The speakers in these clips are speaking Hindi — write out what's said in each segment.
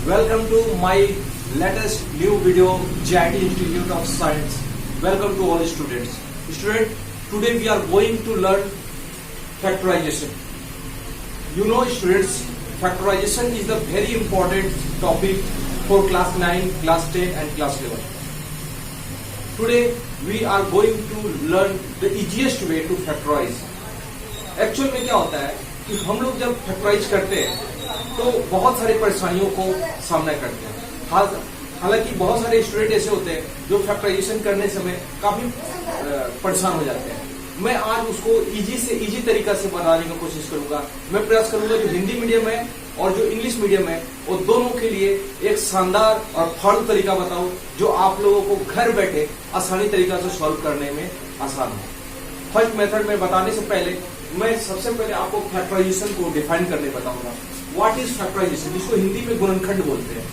Welcome to my latest new video, JIT Institute of Science. Welcome to all students. Today we are going to learn factorization. You know students, factorization is the very important topic for class 9, class 10 and class 11. Today we are going to learn the easiest way to factorize. Actual में क्या होता है कि हम लोग जब फैक्टराइज करते हैं तो बहुत सारी परेशानियों को सामना करते हैं। हालांकि बहुत सारे स्टूडेंट ऐसे होते हैं जो फैक्टराइजेशन करने समय काफी परेशान हो जाते हैं। मैं आज उसको इजी तरीका से बनाने की कोशिश करूंगा। मैं प्रयास करूंगा जो हिंदी मीडियम है और जो इंग्लिश मीडियम है वो दोनों के लिए एक शानदार और फाड़ू तरीका बताऊं जो आप लोगों को घर बैठे आसानी तरीका से सॉल्व करने में आसान हो। फर्स्ट मेथड में बताने से पहले मैं सबसे पहले आपको फैक्टराइजेशन को डिफाइन करने बताऊंगा। व्हाट इज फैक्टराइजेशन, जिसको हिंदी में गुणनखंड बोलते हैं।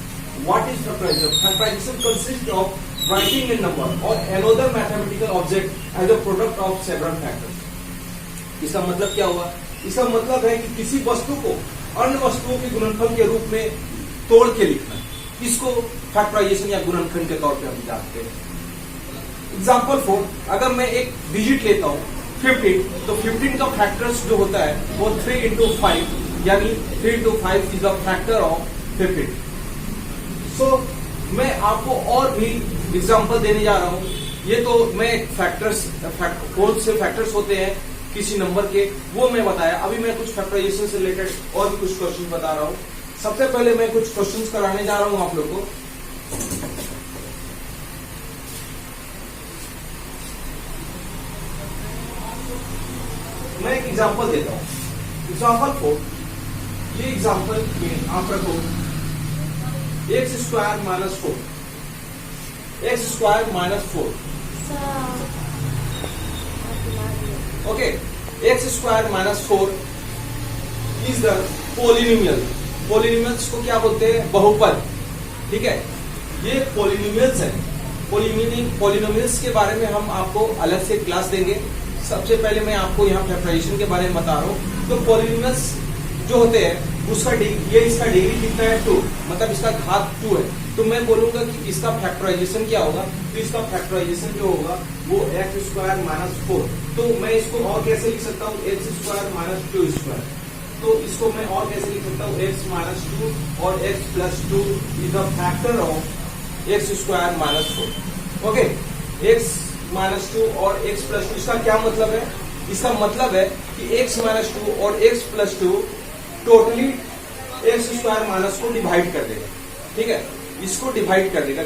What is factorization? Factorization consist of writing a number or another mathematical object as a product of several factors. इसका मतलब क्या हुआ? इसका मतलब है कि किसी वस्तु को अन्य वस्तुओं के गुणनफल के रूप में तोड़ के लिखना, इसको फैक्टराइजेशन या गुणनखंड के तौर पे हम जानते हैं। एग्जाम्पल 4, अगर मैं एक डिजिट लेता हूं 15, तो 15 का फैक्टर्स जो होता है वो 3 into 5, यानी 3 into 5 is the factor of 15। सो मैं आपको और भी एग्जांपल देने जा रहा हूं। ये तो मैं फैक्टर्स कौन से फैक्टर्स होते हैं किसी नंबर के वो मैं बताया। अभी मैं कुछ फैक्टराइजेशन से रिलेटेड और भी कुछ क्वेश्चन बता रहा हूं। सबसे पहले मैं कुछ क्वेश्चंस कराने जा रहा हूं आप लोग को। मैं एक एग्जांपल देता हूं। एग्जांपल 4, ये एग्जांपल में आप रखो x square minus 4, x square minus 4। Okay, x square minus 4 is the polynomial. Polynomials को क्या बोलते हैं? बहुपद। ठीक है, ये पोलिनोमियल्स है। पोलिनोमियल्स के बारे में हम आपको अलग से क्लास देंगे। सबसे पहले मैं आपको यहाँ फैक्टराइजेशन के बारे में बता रहा हूँ। तो पॉलिनोमियल्स जो होते हैं उसका ये इसका डिग्री कितना है? 2, मतलब इसका घात 2 है। तो मैं बोलूंगा कि इसका फैक्टराइजेशन क्या होगा? तो इसका फैक्टराइजेशन जो होगा वो x स्क्वायर माइनस 4। तो मैं इसको और कैसे लिख सकता हूँ? x square minus 2 square. तो इसको मैं और कैसे लिख सकता हूँ? x माइनस 2 और x plus 2 is the factor of x square minus 4। Okay, x minus 2 और x प्लस 2, इसका क्या मतलब है? इसका मतलब है कि x माइनस 2 और x plus 2 totally x square minus को डिवाइड कर देगा। ठीक है, इसको डिवाइड कर देगा।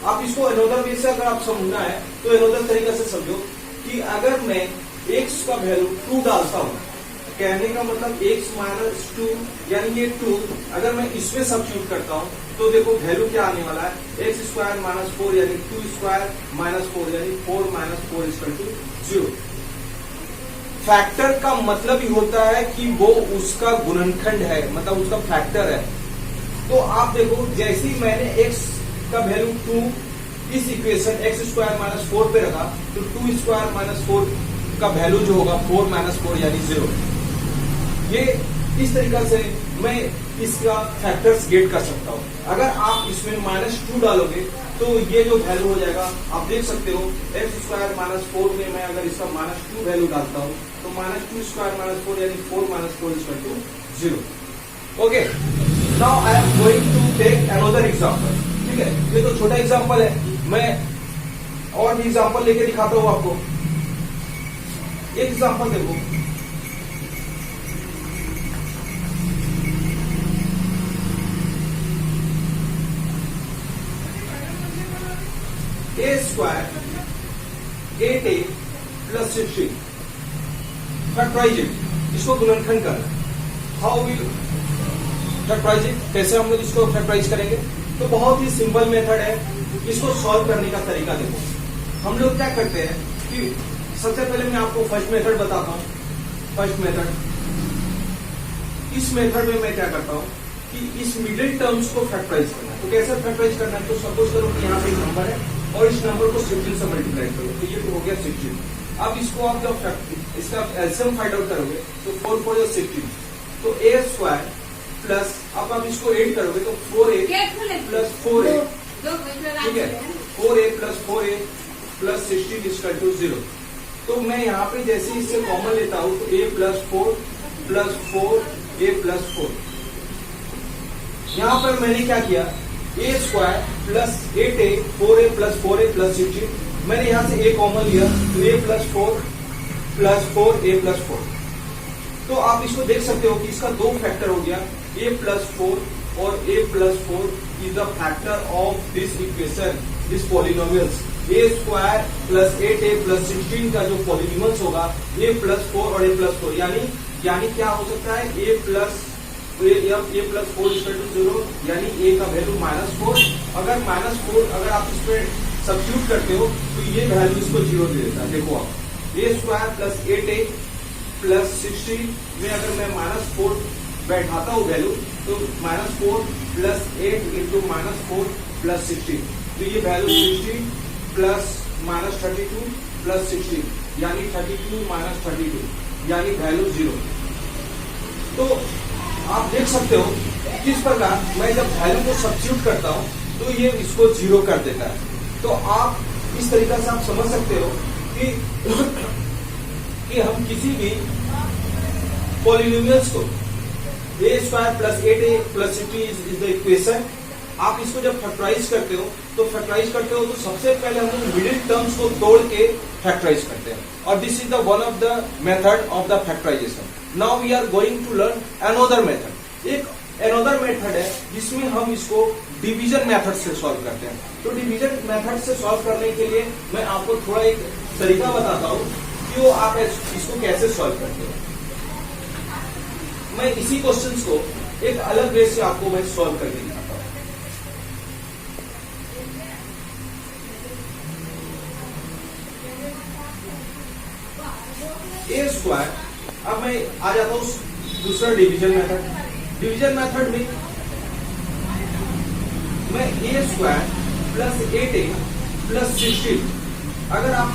आप इसको अनदर वे से अगर आप समझना है तो अनदर तरीका से समझो कि अगर मैं x का वैल्यू 2 डालता हूं, कहने का मतलब x माइनस 2 यानी ये 2, अगर मैं इसमें सब्स्टिट्यूट करता हूं तो देखो वैल्यू क्या आने वाला है? x स्क्वायर माइनस 4 यानी 2 स्क्वायर माइनस 4 यानी 4 माइनस 4 इक्वल टू 0। फैक्टर का मतलब ही होता है कि वो उसका गुणनखंड है, मतलब उसका फैक्टर है। तो आप देखो जैसे ही मैंने x का वैल्यू 2 इस इक्वेशन x स्क्वायर माइनस 4 पे रखा तो 2 स्क्वायर माइनस 4 का वैल्यू जो होगा 4 माइनस 4 यानी 0। ये इस तरीका से मैं इसका फैक्टर्स गेट कर सकता हूं। अगर आप इसमें माइनस 2 डालोगे तो ये जो वैल्यू हो जाएगा आप देख सकते हो x स्क्वायर माइनस 4 में मैं अगर इसका माइनस 2 वैल्यू डालता हूं तो माइनस 2 स्क्वायर माइनस 4 यानी 4 minus 4 equal to 0। Okay, now I am going to take another example. ठीक है, ये तो छोटा एग्जांपल है, मैं और भी एग्जांपल लेके दिखाता हूं आपको। एक एग्जांपल देखो, a square 8a plus 16 factorise it, इसको गुणनखंड करना। How will factorise it? कैसे हम लोग इसको फैक्टराइज करेंगे? तो बहुत ही सिंपल मेथड है। इसको सॉल्व करने का तरीका देखो। हम लोग क्या करते हैं कि सबसे पहले मैं आपको फर्स्ट मेथड बताता हूं। फर्स्ट मेथड, इस मेथड में मैं क्या करता हूं कि इस मिडिल टर्म्स को फैक्टराइज करना है। तो कैसे फैक्टराइज करना है? तो सपोज करो कि यहाँ पे एक नंबर है और इस नंबर को 16 से मल्टीप्लाई करो तो ये तो हो गया 16। अब इसको आप जब इसका एलसीएम फाइंड आउट करोगे तो 4 4 16, तो a स्क्वायर प्लस अब आप इसको एड करोगे तो 4a प्लस 4a, ठीक है, 4a plus 4a plus 16 equal to 0। तो मैं यहाँ पे जैसे ही इससे कॉमन लेता हूं तो a plus 4 plus 4a plus 4। यहाँ पर मैंने क्या किया, a square plus 8a 4a plus 4a plus 16, मैंने यहाँ से a कॉमन लिया तो a plus 4 plus 4a plus 4। तो आप इसको देख सकते हो कि इसका दो फैक्टर हो गया, a प्लस 4 और a plus 4 is the factor of this equation, this polynomials. a square plus 8a plus 16 का जो पॉलिनोमियल्स होगा a प्लस 4 और a प्लस 4, यानी क्या हो सकता है, a प्लस 4 इक्वल टू 0, यानी a का वैल्यू -4। अगर -4 अगर आप इस पर सब्स्टिट्यूट करते हो तो ये वैल्यू इसको 0 दे देता है। देखो आप a square plus 8a plus 16 में अगर मैं -4 बैठाता हूँ वैल्यू तो -4 प्लस 8 इंटू -4 प्लस 16, तो ये वैल्यू 16 प्लस -32 प्लस 16, यानी 32 माइनस 32, यानी वैल्यू 0। तो आप देख सकते हो किस प्रकार मैं जब वैल्यू को सब्स्टिट्यूट करता हूं तो ये इसको 0 कर देता है। तो आप इस तरीका से आप समझ सकते हो कि हम किसी भी पॉलिनोमियल्स को a square plus 8a plus 16 is the equation, आप इसको जब फैक्टराइज करते हो तो सबसे पहले हम लोग मिडिल टर्म्स को तोड़ के फैक्टराइज करते हैं, और this is the one of the method of the factorisation. Now we are going to learn another method. एक अनदर मेथड है जिसमें हम इसको डिवीजन मेथड से सॉल्व करते हैं। तो डिवीजन मेथड से सॉल्व करने के लिए मैं आपको थोड़ा एक तरीका बताता हूँ कि वो आप इसको कैसे सॉल्व करते हो। मैं इसी क्वेश्चंस को एक अलग वे से आपको मैं सॉल्व करके दिखाता हूँ। ए स्क्वायर, अब मैं आ जाता हूँ दूसरा डिवीजन मेथड। डिवीजन मेथड में मैं ए स्क्वायर प्लस 8a प्लस 16, अगर आप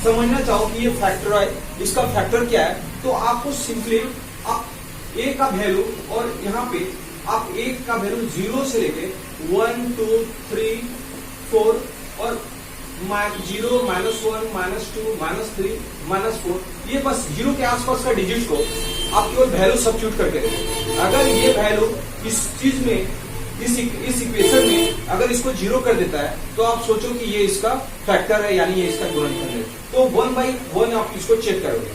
समझना चाहो कि ये फैक्टर है, इसका फैक्टर क्या है, तो आपको सिंपली आप a का वैल्यू और यहाँ पे आप a का वैल्यू 0 से लेके 1 2 3 4 और 0 -1 -2 -3 -4, ये बस 0 के आसपास का डिजिट को आप केवल वैल्यू सब्स्टिट्यूट करके देखो। अगर ये वैल्यू इस चीज में इस इक्वेशन में अगर इसको 0 कर देता है तो आप सोचो कि ये इसका फैक्टर है, यानी ये इसका गुणनफल है। तो 1 बाई 1 आप इसको चेक करोगे।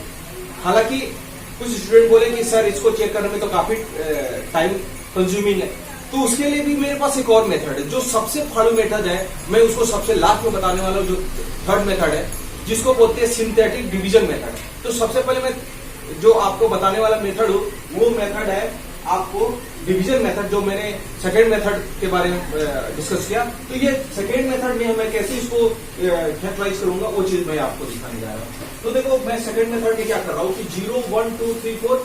हालांकि कुछ स्टूडेंट बोले कि सर इसको चेक करने में तो काफी टाइम कंज्यूमिंग है, तो उसके लिए भी मेरे पास एक और मेथड है जो सबसे फाड़ू मेथड है। मैं उसको सबसे लास्ट में बताने वाला हूं, जो थर्ड मेथड है जिसको बोलते हैं सिंथेटिक डिवीजन मेथड। तो सबसे पहले मैं जो आपको बताने वाला मेथड हो वो मेथड है आपको डिवीजन मेथड, जो मैंने सेकेंड मेथड के बारे में डिस्कस किया। तो ये सेकेंड मेथड में मैं कैसे इसको फैक्टराइज करूंगा वो चीज मैं आपको दिखाने जा रहा हूँ। तो देखो मैं सेकेंड मेथड में क्या कर रहा हूँ कि 0 1 2 3 4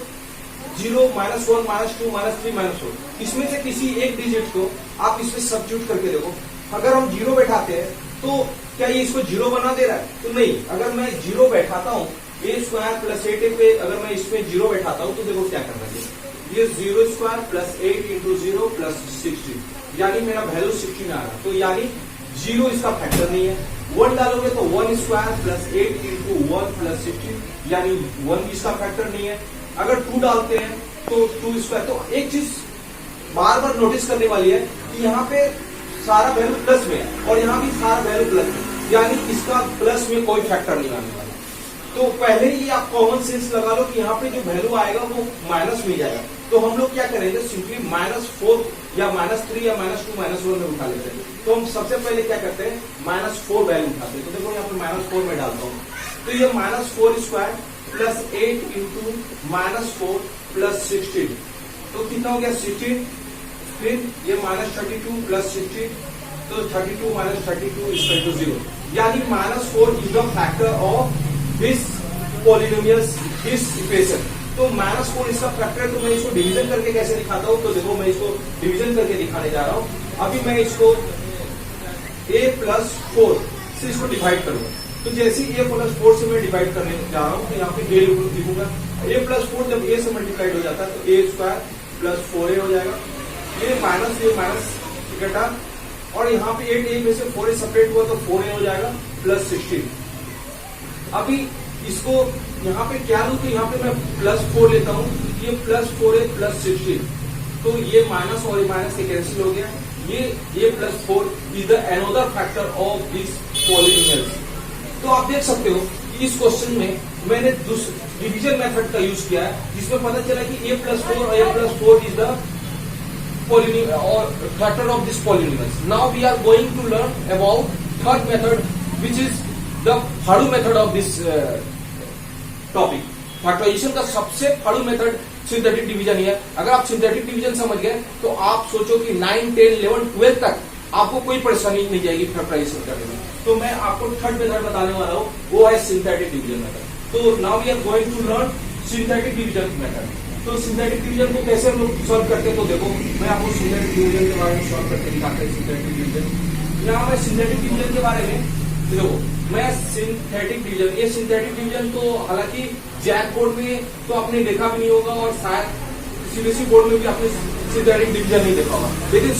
0 -1 -2 -3 -4, इसमें से किसी एक डिजिट को आप इसमें सब्स्टिट्यूट करके देखो। अगर हम 0 बैठाते हैं तो क्या ये इसको 0 बना दे रहा है? तो नहीं। अगर मैं 0 बैठाता हूँ a स्क्वायर प्लस 8a पे, अगर मैं इसमें 0 बैठाता हूँ तो देखो क्या करना चाहिए, ये 0 स्क्वायर प्लस 8 इंटू 0 प्लस 16, यानी मेरा वैल्यू 16 आ रहा। तो यानी 0 इसका फैक्टर नहीं है। 1 डालोगे तो 1 स्क्वायर प्लस 8 इंटू 1 प्लस 16, यानी 1 इसका फैक्टर नहीं है। अगर 2 डालते हैं तो 2 स्क्वायर। तो एक चीज बार बार नोटिस करने वाली है कि यहाँ पे सारा वैल्यू प्लस में है और यहाँ भी सारा वैल्यू प्लस में, यानी इसका प्लस में कोई फैक्टर नहीं आने वाला। तो पहले ही आप कॉमन सेंस लगा लो कि यहाँ पे जो वैल्यू आएगा वो माइनस में जाएगा। तो हम लोग क्या करेंगे, सिंपली -4 या -3 या -2 -1 में उठा लेते हैं। तो हम सबसे पहले क्या करते हैं, -4 वैल्यू उठाते हैं। तो देखो यहाँ पे -4 में डालता हूँ, तो ये -4 स्क्वायर प्लस 8 इंटू -4 प्लस 16, तो कितना हो गया 16। फिर ये -32 प्लस 16, तो 32 - 32 इक्वल टू 0, यानी -4 is the factor of this polynomials, this equation. तो -4 इसका फैक्टर है। तो मैं इसको डिवीजन करके कैसे दिखाता हूँ, तो देखो मैं इसको डिवीजन करके दिखाने जा रहा हूँ। अभी मैं इसको a प्लस 4 से इसको डिवाइड करूंगा। तो जैसे a प्लस 4 से मैं डिवाइड करने जा रहा हूँ तो यहाँ पे a लिखूंगा। a प्लस 4 जब a से मल्टीप्लाइड हो जाता है तो a स्क्वायर प्लस 4a हो जाएगा, ये माइनस इकट्ठा, और यहाँ पे 8a में से 4a सेपरेट हुआ तो 4a हो जाएगा प्लस 16। अभी इसको यहाँ पे क्या लूं, तो यहाँ पे मैं प्लस 4 लेता हूँ, ये प्लस 4a प्लस 16, तो ये माइनस और ये माइनस से कैंसिल हो गया, ये plus 4 is the another factor of this polynomials. तो आप देख सकते हो इस क्वेश्चन में मैंने डिवीजन मेथड का यूज किया है, जिसमें पता चला कि a प्लस 4 और a plus 4 is the polynomial or factor of this polynomials. Now we are going to learn about third method, which is the फाड़ू method of this topic. Factorisation का सबसे फाड़ू मेथड सिंथेटिक डिवीजन ही है। अगर आप सिंथेटिक डिवीजन समझ गए तो आप सोचो कि 9, 10, 11, 12 तक आपको कोई परेशानी नहीं जाएगी फैक्टराइजेशन करने में। तो मैं आपको थर्ड मेथड बताने वाला हूँ, वो है सिंथेटिक डिवीजन मेथड। तो now we are going to learn synthetic division method. तो सिंथेटिक डिवीजन को कैसे हम लोग सॉल्व करते हैं, तो देखो मैं आपको सिंथेटिक डिवीजन के बारे में सॉल्व करके दिखाता हूँ। सिंथेटिक डिवीजन, यहाँ मैं सिंथेटिक डिवीजन के बारे में देखो, मैं सिंथेटिक डिवीजन, ये सिंथेटिक डिवीजन तो हालांकि जैक बोर्ड में तो आपने देखा भी नहीं होगा, और शायद सीबीएसई बोर्ड में भी आपने सिंथेटिक डिवीजन नहीं देखा होगा, लेकिन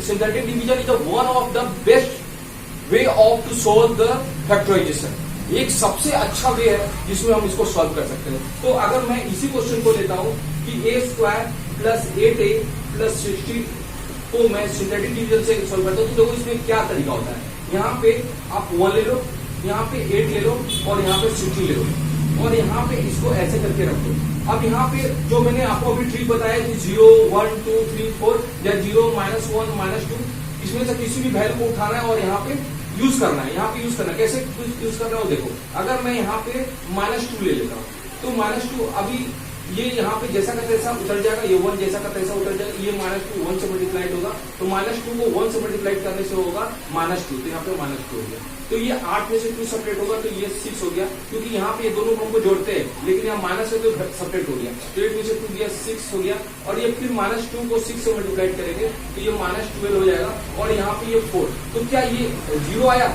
synthetic division is one of the best way of to solve the factorisation. एक सबसे अच्छा वे है जिसमें हम इसको सॉल्व कर सकते हैं। तो अगर मैं इसी क्वेश्चन को लेता हूं कि a square plus 8a plus 16 को मैं सिंथेटिक डिवीजन से सॉल्व करता हूं, तो देखो इसमें क्या तरीका होता है। यहाँ पे आप 1 ले लो, यहाँ पे 8 ले लो, और यहाँ पे 16 ले लो, और यहाँ पे इसको ऐसे करके रख दो। अब यहाँ पे जो मैंने आपको अभी ट्रिक बताया कि 0, 1, 2, 3, 4 या 0, -1, -2, इसमें से किसी भी वैल्यू को उठाना है और यहाँ पे यूज करना है। यहाँ पे यूज करना है, कैसे यूज करना है वो देखो। अगर मैं यहाँ पे -2 ले लेता हूँ, तो -2 अभी ये यहाँ पे जैसा का तैसा उतर जाएगा, ये 1 जैसा का तैसा उतर जाएगा, ये -2 1 से मल्टीप्लाइड होगा, तो -2 को 1 से मल्टीप्लाइड करने से होगा -2, तो यहाँ पे -2 हो गया। तो ये 8 में से 2 सेपरेट होगा, तो ये 6 हो गया, क्योंकि यहाँ पे ये दोनों को हमको जोड़ते हैं, लेकिन यहाँ माइनस है तो सेपरेट हो गया, तो 8 में से 2 गया 6 हो गया, और ये फिर -2 को 6 से मल्टीप्लाइड करेंगे तो ये -12 हो जाएगा, और यहाँ पे ये 4। तो क्या ये 0 आया?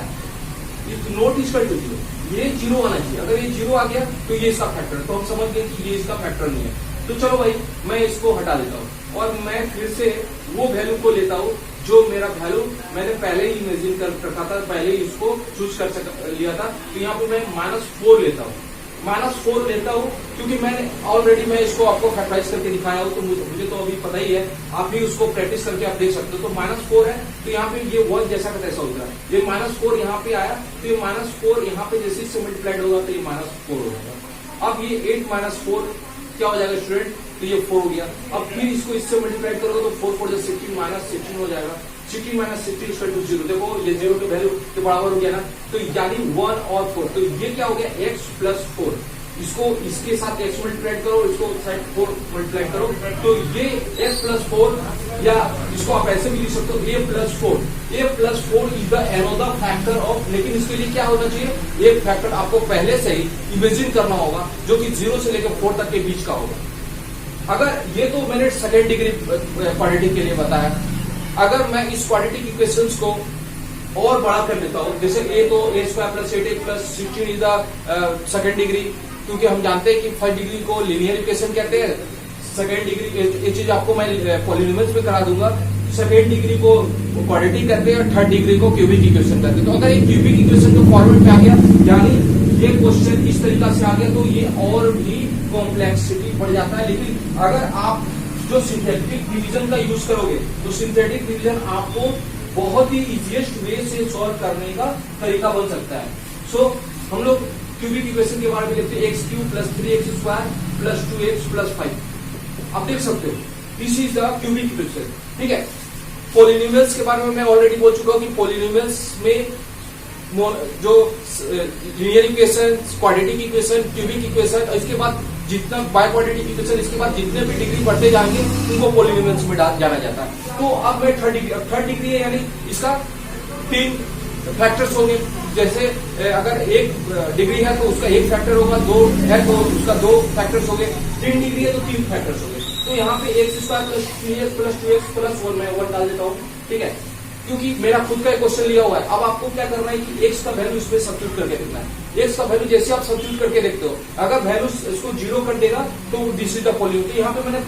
नोट इज टू 0, ये 0 आना चाहिए। अगर ये 0 आ गया तो ये इसका फैक्टर, तो हम समझ गए कि ये इसका फैक्टर नहीं है। तो चलो भाई मैं इसको हटा देता हूँ, और मैं फिर से वो वैल्यू को लेता हूँ जो मेरा वैल्यू मैंने पहले ही इमेजिन कर रखा था, पहले ही इसको चूज कर लिया था। तो यहाँ पे मैं -4 लेता हूँ, -4 लेता हूँ, क्योंकि मैंने ऑलरेडी मैं इसको आपको फैक्टराइज करके दिखाया हूँ, तो मुझे तो अभी पता ही है, आप भी उसको प्रैक्टिस करके आप देख सकते हो। तो -4 है, तो यहाँ पे ये 1 जैसा का तैसा होता है, ये -4 यहाँ पे आया, तो ये -4 यहाँ पे जैसे इससे मल्टीप्लाइड होगा तो ये -4 हो जाएगा। अब ये 8 - 4 क्या हो जाएगा स्टूडेंट, तो ये 4 हो गया। अब फिर इसको इससे मल्टीप्लाइड करोगे तो 4 4 16 -16 हो जाएगा, 16 - 16 = 0। देखो ये 0 के वैल्यू के बराबर हो गया ना, तो यानी 1 और 4, तो ये क्या हो गया x + 4। इसको इसके साथ x मल्टीप्लाइड करो, इसको साइड 4 मल्टीप्लाइड करो, तो ये x + 4, या इसको आप ऐसे भी लिख सकते हो a + 4। a + 4 is the another factor of, लेकिन इसके लिए क्या होना चाहिए, एक फैक्टर आपको पहले से ही इमेजिन करना होगा जो कि 0 से लेकर 4 तक के बीच का होगा। अगर ये तो मैंने सेकेंड डिग्री क्वाड्रेटिक के लिए बताया, अगर मैं इस क्वाड्रेटिक इक्वेशंस को और बड़ा कर देता हूँ, जैसे a तो a² + 8a + 16 is the second degree, क्योंकि हम जानते हैं कि फर्स्ट डिग्री को लीनियर इक्वेशन कहते हैं, सेकेंड डिग्री ये चीज आपको मैं पॉलिनोमियल्स में करा दूंगा। सेकेंड डिग्री को क्वाड्रेटिक कहते हैं और थर्ड डिग्री को क्यूबिक इक्वेशन कहते हैं। तो अगर ये क्यूबिक इक्वेशन के फॉर्मेट में आ गया, यानी ये क्वेश्चन इस तरीका से आ गया, तो ये और भी कॉम्प्लेक्सिटी बढ़ जाता है। लेकिन अगर आप जो सिंथेटिक डिवीजन का यूज करोगे, तो सिंथेटिक डिवीजन आपको बहुत ही इजीएस्ट वे से सॉल्व करने का तरीका बन सकता है। सो हम लोग क्यूबिक इक्वेशन के बारे में लिखते हैं, x³ + 3x² + 2x + 5। आप देख सकते हो this is the cubic equation, ठीक है। पॉलिनोमियल्स के बारे में मैं ऑलरेडी बोल चुका हूं कि पॉलिनोमियल्स में जो linear equation, quadratic equation, cubic equation, इसके बाद जितना बाय क्वाड्रेटिक इक्वेशन, इसके बाद जितने भी डिग्री बढ़ते जाएंगे उनको पॉलिनोमियल्स में जाना जाता है। तो अब मैं थर्ड डिग्री है, यानी इसका 3 फैक्टर्स होंगे। जैसे अगर 1 डिग्री है तो उसका 1 फैक्टर होगा, 2 है तो उसका 2 फैक्टर्स हो गए, 3 डिग्री है तो 3 फैक्टर्स हो गए। तो यहाँ पे x² + 3x + 2x + 1 मैं 1 डाल देता हूँ, ठीक है, क्योंकि मेरा खुद का क्वेश्चन लिया हुआ है। अब आपको क्या करना है कि x का वैल्यू इसमें सब्स्टिट्यूट करके देखना है। x का वैल्यू जैसे आप सब्स्टिट्यूट करके देखते हो, अगर वैल्यू इसको 0 कर देगा तो दिस इज द पॉलिनोमियल। तो यहाँ पे मैंने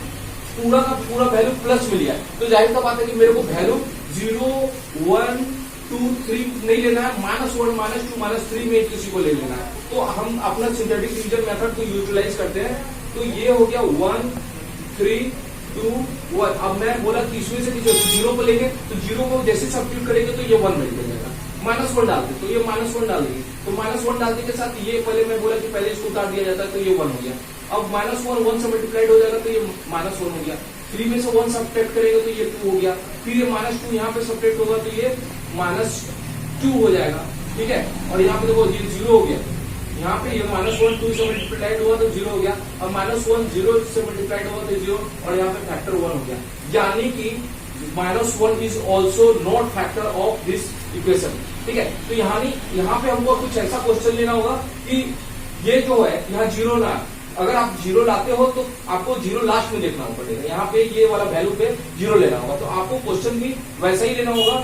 पूरा का पूरा वैल्यू प्लस मिल गया, तो जाहिर सा बात है कि मेरे को वैल्यू 0, 1, 2, 3 नहीं लेना है, -1, -2, -3 में किसी को ले लेना है। तो हम अपना सिंथेटिक डिवीजन मेथड को यूटिलाइज करते हैं। तो ये हो गया 1, 3, 2, 1। अब मैं बोला कि इसमें से 0 को लेंगे, तो 0 को जैसे सब्स्टिट्यूट करेंगे तो ये 1 मिल जाएगा। -1 डालते तो ये -1 डाल देंगे, तो -1 डालने के साथ ये पहले मैं बोला कि पहले इसको उतार दिया जाता है, तो ये 1 हो गया। अब -1 1 से मल्टीप्लाइड हो जाएगा, तो ये -1 हो गया। 3 में से 1 सब्ट्रैक्ट करेंगे तो ये 2 हो गया। फिर ये -2 यहाँ पे सब्ट्रैक्ट होगा तो ये -2 हो जाएगा, ठीक है। और यहाँ पे देखो ये 0 हो गया, यहाँ पे ये -1 2 से मल्टीप्लाइड हुआ तो 0 हो गया। अब -1 0 से मल्टीप्लाइड हुआ तो 0, और यहाँ पे फैक्टर 1 हो गया। यानी कि -1 is also not factor of this equation, ठीक है। तो यहाँ पे हमको कुछ ऐसा क्वेश्चन लेना होगा कि ये जो है यहाँ 0 ना, अगर आप 0 लाते हो तो आपको 0 लास्ट में देखना पड़ेगा। यहाँ पे ये वाला वैल्यू पे 0 लेना होगा, तो आपको क्वेश्चन भी वैसा ही लेना होगा।